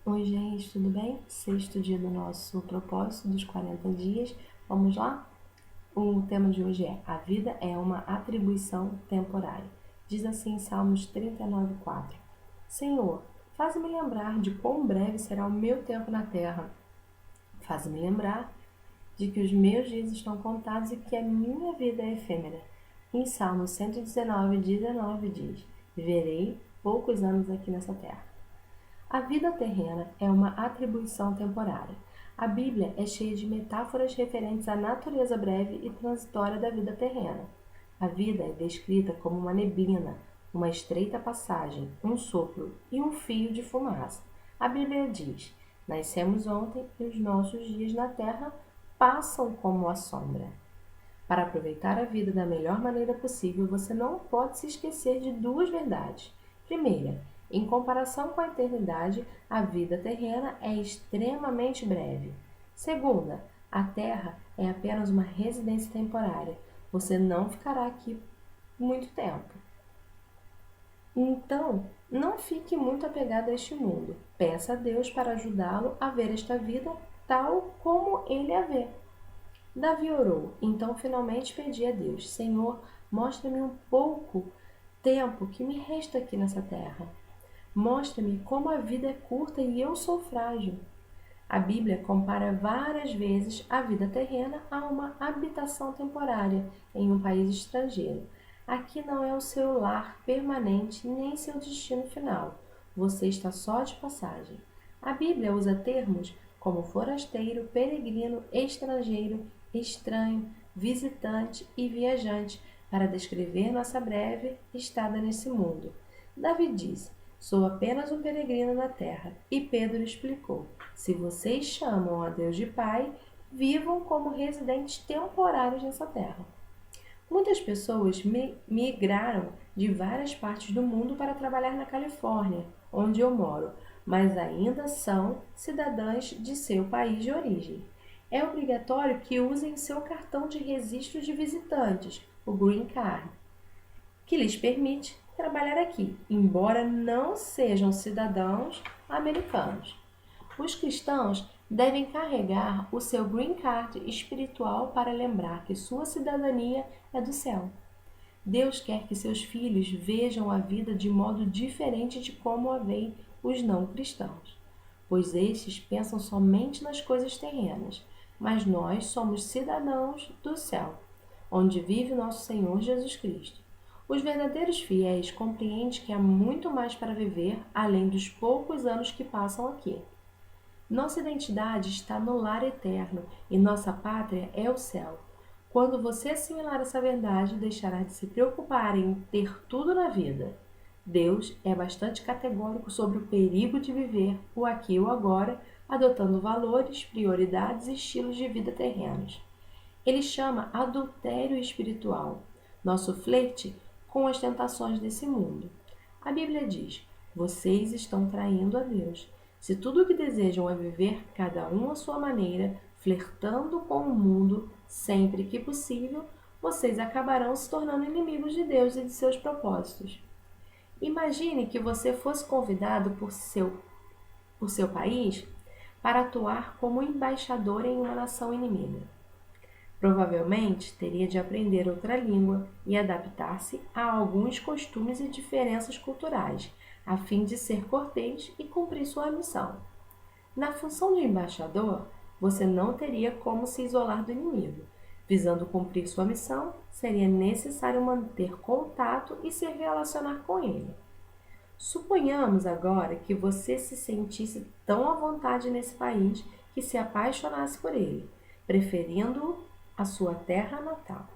Oi, gente, tudo bem? Sexto dia do nosso propósito dos 40 dias. Vamos lá? O tema de hoje é: a vida é uma atribuição temporária. Diz assim em Salmos 39:4. Senhor, faz-me lembrar de quão breve será o meu tempo na terra. Faz-me lembrar de que os meus dias estão contados e que a minha vida é efêmera. Em Salmos 119:19 diz: viverei poucos anos aqui nessa terra. A vida terrena é uma atribuição temporária. A Bíblia é cheia de metáforas referentes à natureza breve e transitória da vida terrena. A vida é descrita como uma neblina, uma estreita passagem, um sopro e um fio de fumaça. A Bíblia diz: nascemos ontem e os nossos dias na terra passam como a sombra. Para aproveitar a vida da melhor maneira possível, você não pode se esquecer de duas verdades. Primeira, em comparação com a eternidade, a vida terrena é extremamente breve. Segunda, a Terra é apenas uma residência temporária. Você não ficará aqui muito tempo. Então, não fique muito apegado a este mundo. Peça a Deus para ajudá-lo a ver esta vida tal como ele a vê. Davi orou, então finalmente pedi a Deus: Senhor, mostra-me um pouco tempo que me resta aqui nessa terra. Mostra-me como a vida é curta e eu sou frágil. A Bíblia compara várias vezes a vida terrena a uma habitação temporária em um país estrangeiro. Aqui não é o seu lar permanente nem seu destino final. Você está só de passagem. A Bíblia usa termos como forasteiro, peregrino, estrangeiro, estranho, visitante e viajante para descrever nossa breve estada nesse mundo. Davi disse: sou apenas um peregrino na terra. E Pedro explicou: se vocês chamam a Deus de Pai, vivam como residentes temporários nessa terra. Muitas pessoas migraram de várias partes do mundo para trabalhar na Califórnia, onde eu moro, mas ainda são cidadãs de seu país de origem. É obrigatório que usem seu cartão de registro de visitantes, o Green Card, que lhes permite trabalhar aqui, embora não sejam cidadãos americanos. Os cristãos devem carregar o seu green card espiritual para lembrar que sua cidadania é do céu. Deus quer que seus filhos vejam a vida de modo diferente de como a veem os não cristãos, pois estes pensam somente nas coisas terrenas, mas nós somos cidadãos do céu, onde vive nosso Senhor Jesus Cristo. Os verdadeiros fiéis compreendem que há muito mais para viver além dos poucos anos que passam aqui. Nossa identidade está no lar eterno e nossa pátria é o céu. Quando você assimilar essa verdade, deixará de se preocupar em ter tudo na vida. Deus é bastante categórico sobre o perigo de viver o aqui e o agora, adotando valores, prioridades e estilos de vida terrenos. Ele chama adultério espiritual, nosso flerte com as tentações desse mundo. A Bíblia diz: vocês estão traindo a Deus. Se tudo o que desejam é viver cada um à sua maneira, flertando com o mundo sempre que possível, vocês acabarão se tornando inimigos de Deus e de seus propósitos. Imagine que você fosse convidado por seu país para atuar como embaixador em uma nação inimiga. Provavelmente teria de aprender outra língua e adaptar-se a alguns costumes e diferenças culturais, a fim de ser cortês e cumprir sua missão. Na função de embaixador, você não teria como se isolar do inimigo. Visando cumprir sua missão, seria necessário manter contato e se relacionar com ele. Suponhamos agora que você se sentisse tão à vontade nesse país que se apaixonasse por ele, preferindo-o à sua terra natal.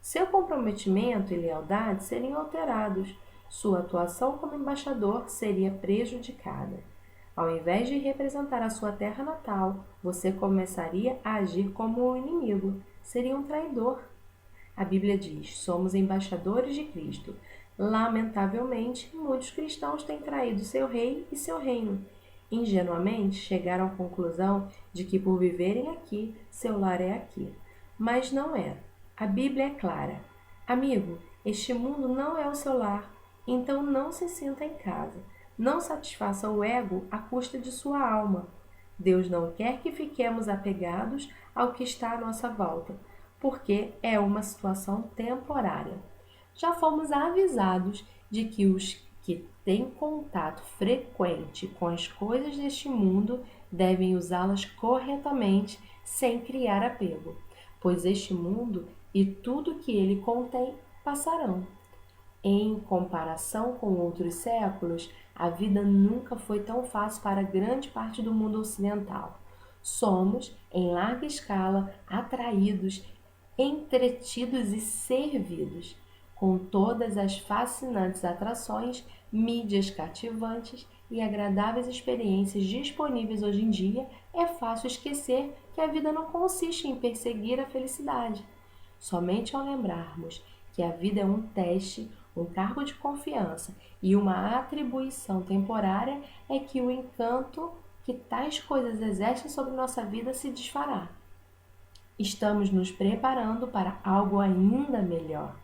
Seu comprometimento e lealdade seriam alterados, sua atuação como embaixador seria prejudicada. Ao invés de representar a sua terra natal, você começaria a agir como um inimigo, seria um traidor. A Bíblia diz: somos embaixadores de Cristo. Lamentavelmente, muitos cristãos têm traído seu rei e seu reino. Ingenuamente, chegaram à conclusão de que por viverem aqui, seu lar é aqui. Mas não é. A Bíblia é clara. Amigo, este mundo não é o seu lar, então não se sinta em casa. Não satisfaça o ego à custa de sua alma. Deus não quer que fiquemos apegados ao que está à nossa volta, porque é uma situação temporária. Já fomos avisados de que os que têm contato frequente com as coisas deste mundo devem usá-las corretamente sem criar apego, pois este mundo e tudo que ele contém passarão. Em comparação com outros séculos, a vida nunca foi tão fácil para grande parte do mundo ocidental. Somos, em larga escala, atraídos, entretidos e servidos. Com todas as fascinantes atrações, mídias cativantes e agradáveis experiências disponíveis hoje em dia, é fácil esquecer que a vida não consiste em perseguir a felicidade. Somente ao lembrarmos que a vida é um teste, um cargo de confiança e uma atribuição temporária é que o encanto que tais coisas exercem sobre nossa vida se desfará. Estamos nos preparando para algo ainda melhor.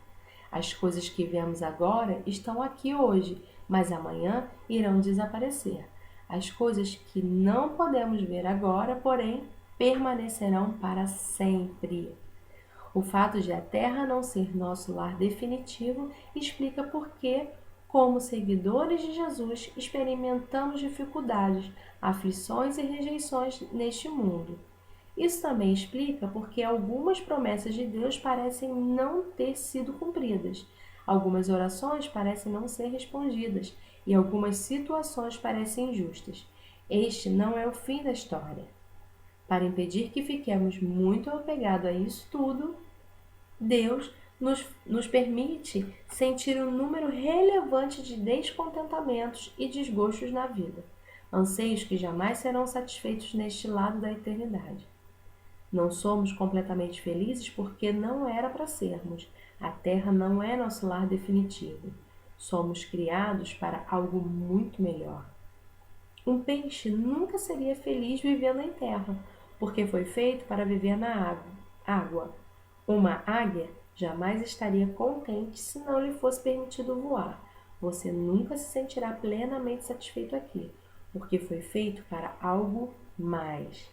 As coisas que vemos agora estão aqui hoje, mas amanhã irão desaparecer. As coisas que não podemos ver agora, porém, permanecerão para sempre. O fato de a Terra não ser nosso lar definitivo explica por que, como seguidores de Jesus, experimentamos dificuldades, aflições e rejeições neste mundo. Isso também explica porque algumas promessas de Deus parecem não ter sido cumpridas, algumas orações parecem não ser respondidas e algumas situações parecem injustas. Este não é o fim da história. Para impedir que fiquemos muito apegados a isso tudo, Deus nos permite sentir um número relevante de descontentamentos e desgostos na vida, anseios que jamais serão satisfeitos neste lado da eternidade. Não somos completamente felizes porque não era para sermos. A terra não é nosso lar definitivo. Somos criados para algo muito melhor. Um peixe nunca seria feliz vivendo em terra, porque foi feito para viver na água. Uma águia jamais estaria contente se não lhe fosse permitido voar. Você nunca se sentirá plenamente satisfeito aqui, porque foi feito para algo mais.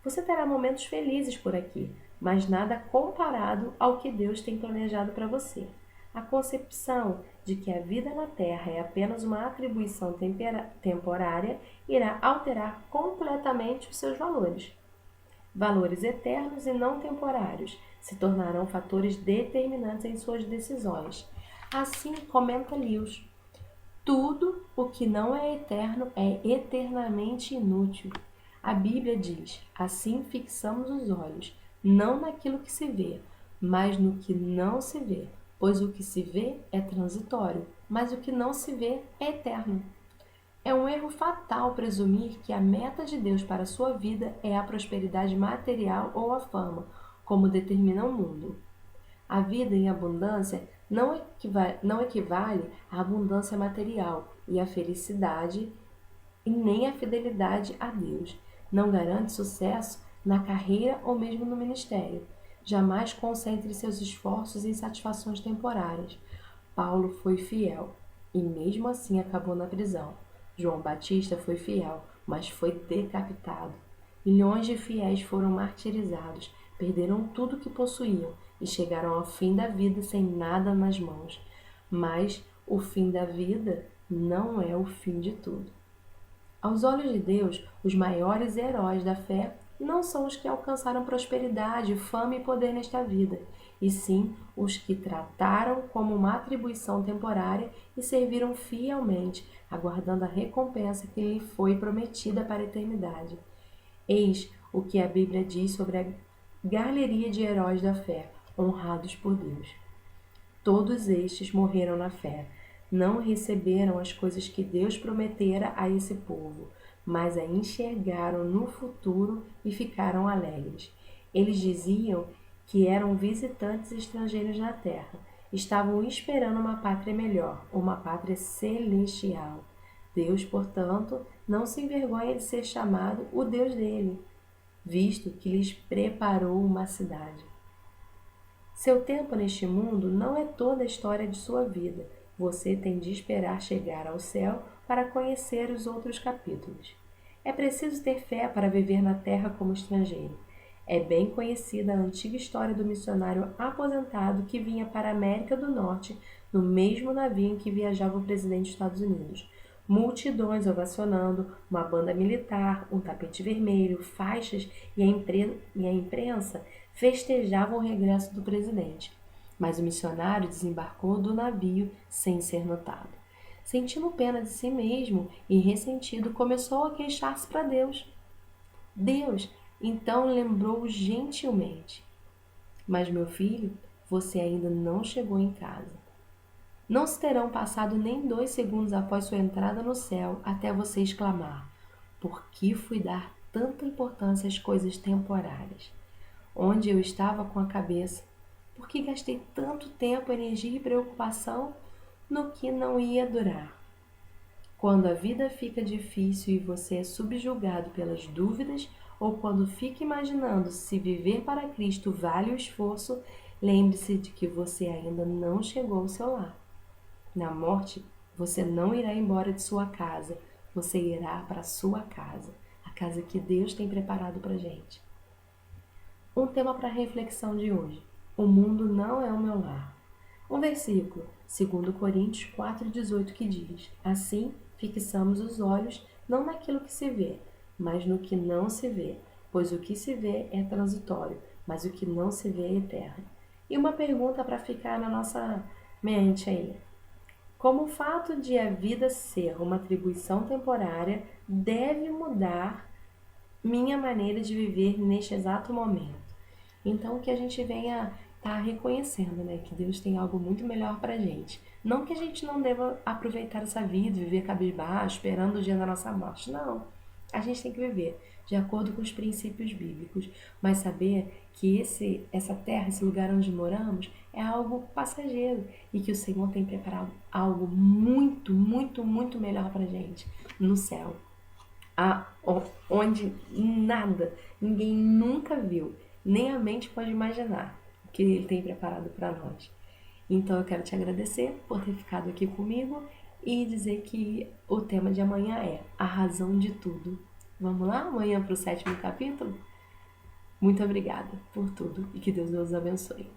Você terá momentos felizes por aqui, mas nada comparado ao que Deus tem planejado para você. A concepção de que a vida na Terra é apenas uma atribuição temporária irá alterar completamente os seus valores. Valores eternos e não temporários se tornarão fatores determinantes em suas decisões. Assim, comenta Lewis, tudo o que não é eterno é eternamente inútil. A Bíblia diz, assim fixamos os olhos, não naquilo que se vê, mas no que não se vê, pois o que se vê é transitório, mas o que não se vê é eterno. É um erro fatal presumir que a meta de Deus para a sua vida é a prosperidade material ou a fama, como determina o mundo. A vida em abundância não equivale à abundância material e à felicidade e nem à fidelidade a Deus. Não garante sucesso na carreira ou mesmo no ministério. Jamais concentre seus esforços em satisfações temporárias. Paulo foi fiel e mesmo assim acabou na prisão. João Batista foi fiel, mas foi decapitado. Milhões de fiéis foram martirizados, perderam tudo o que possuíam e chegaram ao fim da vida sem nada nas mãos. Mas o fim da vida não é o fim de tudo. Aos olhos de Deus, os maiores heróis da fé não são os que alcançaram prosperidade, fama e poder nesta vida, e sim os que trataram como uma atribuição temporária e serviram fielmente, aguardando a recompensa que lhe foi prometida para a eternidade. Eis o que a Bíblia diz sobre a galeria de heróis da fé, honrados por Deus. Todos estes morreram na fé. Não receberam as coisas que Deus prometera a esse povo, mas a enxergaram no futuro e ficaram alegres. Eles diziam que eram visitantes estrangeiros na terra. Estavam esperando uma pátria melhor, uma pátria celestial. Deus, portanto, não se envergonha de ser chamado o Deus dele, visto que lhes preparou uma cidade. Seu tempo neste mundo não é toda a história de sua vida. Você tem de esperar chegar ao céu para conhecer os outros capítulos. É preciso ter fé para viver na terra como estrangeiro. É bem conhecida a antiga história do missionário aposentado que vinha para a América do Norte no mesmo navio em que viajava o presidente dos Estados Unidos. Multidões ovacionando, uma banda militar, um tapete vermelho, faixas e a imprensa festejavam o regresso do presidente. Mas o missionário desembarcou do navio sem ser notado. Sentindo pena de si mesmo e ressentido, começou a queixar-se para Deus. Deus então lembrou gentilmente: Mas, meu filho, você ainda não chegou em casa. Não se terão passado nem 2 segundos após sua entrada no céu até você exclamar: Por que fui dar tanta importância às coisas temporárias? Onde eu estava com a cabeça? Por que gastei tanto tempo, energia e preocupação no que não ia durar? Quando a vida fica difícil e você é subjugado pelas dúvidas, ou quando fica imaginando se viver para Cristo vale o esforço, lembre-se de que você ainda não chegou ao seu lar. Na morte, você não irá embora de sua casa, você irá para a sua casa, a casa que Deus tem preparado para a gente. Um tema para a reflexão de hoje: o mundo não é o meu lar. Um versículo, 2 Coríntios 4,18, que diz: Assim, fixamos os olhos não naquilo que se vê, mas no que não se vê, pois o que se vê é transitório, mas o que não se vê é eterno. E uma pergunta para ficar na nossa mente aí: como o fato de a vida ser uma atribuição temporária deve mudar minha maneira de viver neste exato momento? Então, que a gente venha estar reconhecendo, né, que Deus tem algo muito melhor pra gente. Não que a gente não deva aproveitar essa vida, viver cabisbaixo, esperando o dia da nossa morte. Não. A gente tem que viver de acordo com os princípios bíblicos, mas saber que essa terra, esse lugar onde moramos, é algo passageiro e que o Senhor tem preparado algo muito, muito, muito melhor pra gente no céu, onde nada, ninguém nunca viu, nem a mente pode imaginar o que Ele tem preparado para nós. Então eu quero te agradecer por ter ficado aqui comigo e dizer que o tema de amanhã é a razão de tudo. Vamos lá? Amanhã para o 7º capítulo? Muito obrigada por tudo e que Deus nos abençoe.